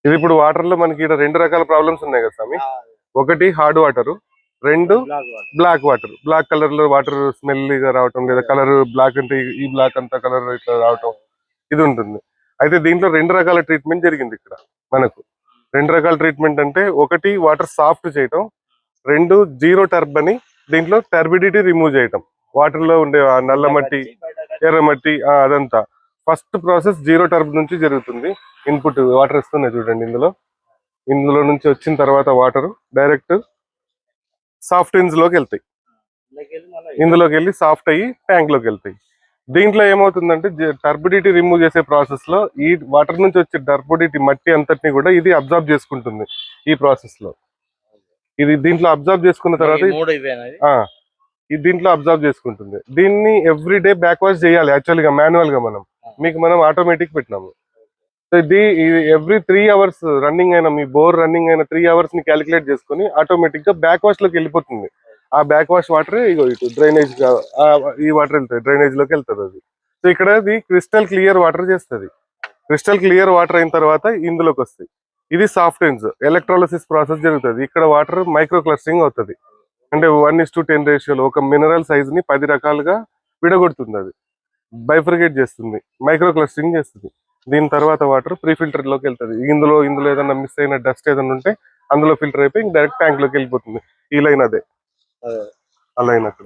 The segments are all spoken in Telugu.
ఇది ఇప్పుడు వాటర్ లో మనకి ఇక్కడ 2 రకాల ప్రాబ్లమ్స్ ఉన్నాయి కదా స్వామి. ఒకటి hard water, 2 black water. Black colour లో వాటర్ స్మెల్ గా రావటం, లేదా కలర్ బ్లాక్ అంటే ఈ బ్లాక్ అంతా కలర్ ఇట్లా రావటం, ఇది ఉంటుంది. అయితే దీంట్లో 2 రకాల ట్రీట్మెంట్ జరిగింది ఇక్కడ మనకు. 2 రకాల ట్రీట్మెంట్ అంటే ఒకటి వాటర్ సాఫ్ట్ చేయటం, 2 జీరో టర్బ్ అని దీంట్లో టర్బిడిటీ రిమూవ్ చేయటం. వాటర్ లో ఉండే నల్ల మట్టి, ఎర్ర మట్టి అదంతా. ఫస్ట్ ప్రాసెస్ జీరో టర్బ్ నుంచి జరుగుతుంది. ఇన్పుట్ వాటర్ వస్తున్నాయి చూడండి, ఇందులో నుంచి వచ్చిన తర్వాత వాటర్ డైరెక్ట్ సాఫ్ట్ ఇన్స్ లోకి వెళ్తాయి. ఇందులోకి వెళ్ళి సాఫ్ట్ అయ్యి ట్యాంక్ లోకి వెళ్తాయి. దీంట్లో ఏమవుతుందంటే టర్బిడిటీ రిమూవ్ చేసే ప్రాసెస్ లో ఈ వాటర్ నుంచి వచ్చే టర్బిడిటీ మట్టి అంతటిని కూడా ఇది అబ్జర్వ్ చేసుకుంటుంది. ఈ ప్రాసెస్ లో ఇది దీంట్లో అబ్జర్వ్ చేసుకున్న తర్వాత దీంట్లో అబ్జర్వ్ చేసుకుంటుంది. దీన్ని ఎవ్రీ డే బ్యాక్ వాష్ చేయాలి యాక్చువల్ గా, మాన్యువల్ గా. మనం ఆటోమేటిక్ పెట్టినాము. సో ఇది ఎవ్రీ 3 hours రన్నింగ్ అయిన మీ బోర్ రన్నింగ్ అయిన 3 hours ని క్యాలిక్యులేట్ చేసుకుని ఆటోమేటిక్ గా బ్యాక్ వాష్ లోకి వెళ్ళిపోతుంది. ఆ బ్యాక్ వాష్ వాటర్ ఇటు డ్రైనేజ్ ఈ వాటర్ వెళ్తాయి, డ్రైనేజ్ లోకి వెళ్తుంది అది. సో ఇక్కడ అది క్రిస్టల్ క్లియర్ వాటర్ చేస్తుంది. క్రిస్టల్ క్లియర్ వాటర్ అయిన తర్వాత ఇందులోకి వస్తాయి. ఇది సాఫ్ట్ ఇన్స్ ఎలక్ట్రాలిసిస్ ప్రాసెస్ జరుగుతుంది. ఇక్కడ వాటర్ మైక్రో క్లస్టరింగ్ అవుతుంది. అంటే 1:10 రేషియోలో ఒక మినరల్ సైజ్ ని 10 రకాలుగా విడగొడుతుంది. అది బైఫర్గేట్ చేస్తుంది, మైక్రో క్లస్టరింగ్ చేస్తుంది. దీని తర్వాత వాటర్ ప్రీ ఫిల్టర్ లోకి వెళ్తుంది. ఇందులో ఏదైనా మిస్ అయిన డస్ట్ ఏదైనా ఉంటే అందులో ఫిల్టర్ అయిపోయి డైరెక్ట్ ట్యాంక్ లోకి వెళ్ళిపోతుంది. ఈ లైన్ అదే ఆ లైన్ అక్కడ.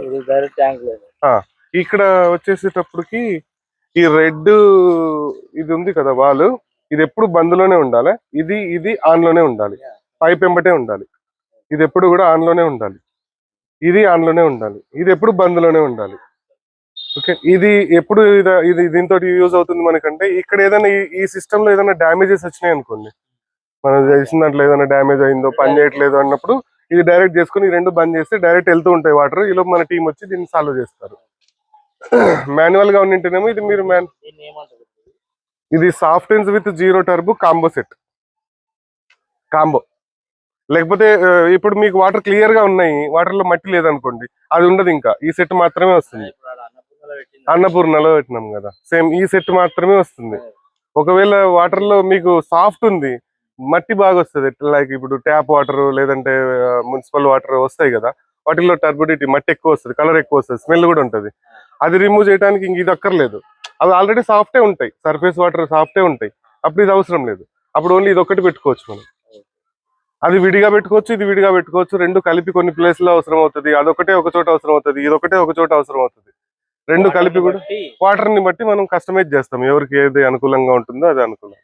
ఇక్కడ వచ్చేసేటప్పటికి ఈ రెడ్ ఇది ఉంది కదా వాల్, ఇది ఎప్పుడు బంద్లోనే ఉండాలి. ఇది ఆన్ లోనే ఉండాలి. పైప్ ఎంబటే ఉండాలి. ఇది ఎప్పుడు కూడా ఆన్ లోనే ఉండాలి. ఇది ఆన్ లోనే ఉండాలి. ఇది ఎప్పుడు బంద్లోనే ఉండాలి. ఓకే, ఇది ఎప్పుడు ఇది దీంతో యూజ్ అవుతుంది మనకంటే, ఇక్కడ ఏదైనా ఈ సిస్టమ్ లో ఏదైనా డ్యామేజెస్ వచ్చినాయి అనుకోండి, మనం చేసిన దాంట్లో ఏదైనా డ్యామేజ్ అయిందో, పని చేయట్లేదు అన్నప్పుడు ఇది డైరెక్ట్ చేసుకుని 2 బంద్ చేస్తే డైరెక్ట్ వెళ్తూ ఉంటాయి వాటర్. ఈలో మన టీం వచ్చి దీన్ని సాల్వ్ చేస్తారు. మాన్యువల్ గా ఉండింటేనేమో ఇది మీరు ఇది సాఫ్ట్ ఇన్స్ విత్ జీరో టర్బ్ కాంబో సెట్ కాంబో. లేకపోతే ఇప్పుడు మీకు వాటర్ క్లియర్ గా ఉన్నాయి, వాటర్ లో మట్టి లేదనుకోండి, అది ఉండదు. ఇంకా ఈ సెట్ మాత్రమే వస్తుంది. అన్నపూర్ణలో పెట్టినాం కదా, సేమ్ ఈ సెట్ మాత్రమే వస్తుంది. ఒకవేళ వాటర్ లో మీకు సాఫ్ట్ ఉంది, మట్టి బాగా వస్తుంది, లైక్ ఇప్పుడు ట్యాప్ వాటర్ లేదంటే మున్సిపల్ వాటర్ వస్తాయి కదా, వాటిల్లో టర్బిడిటీ మట్టి ఎక్కువ వస్తుంది, కలర్ ఎక్కువ వస్తుంది, స్మెల్ కూడా ఉంటుంది. అది రిమూవ్ చేయడానికి ఇంక ఇది అక్కర్లేదు. అవి ఆల్రెడీ సాఫ్టే ఉంటాయి, సర్ఫేస్ వాటర్ సాఫ్టే ఉంటాయి. అప్పుడు ఇది అవసరం లేదు. అప్పుడు ఓన్లీ ఇది ఒక్కటి పెట్టుకోవచ్చు మనం. అది విడిగా పెట్టుకోవచ్చు, ఇది విడిగా పెట్టుకోవచ్చు. 2 కలిపి కొన్ని ప్లేస్ లో అవసరం అవుతుంది. అదొకటే ఒక చోట అవసరం అవుతుంది, ఇదొకటే ఒక చోట అవసరం అవుతుంది. 2 కలిపి కూడా వాటర్ ని బట్టి మనం కస్టమైజ్ చేస్తాం. ఎవరికి ఏది అనుకూలంగా ఉంటుందో అది అనుకూలం.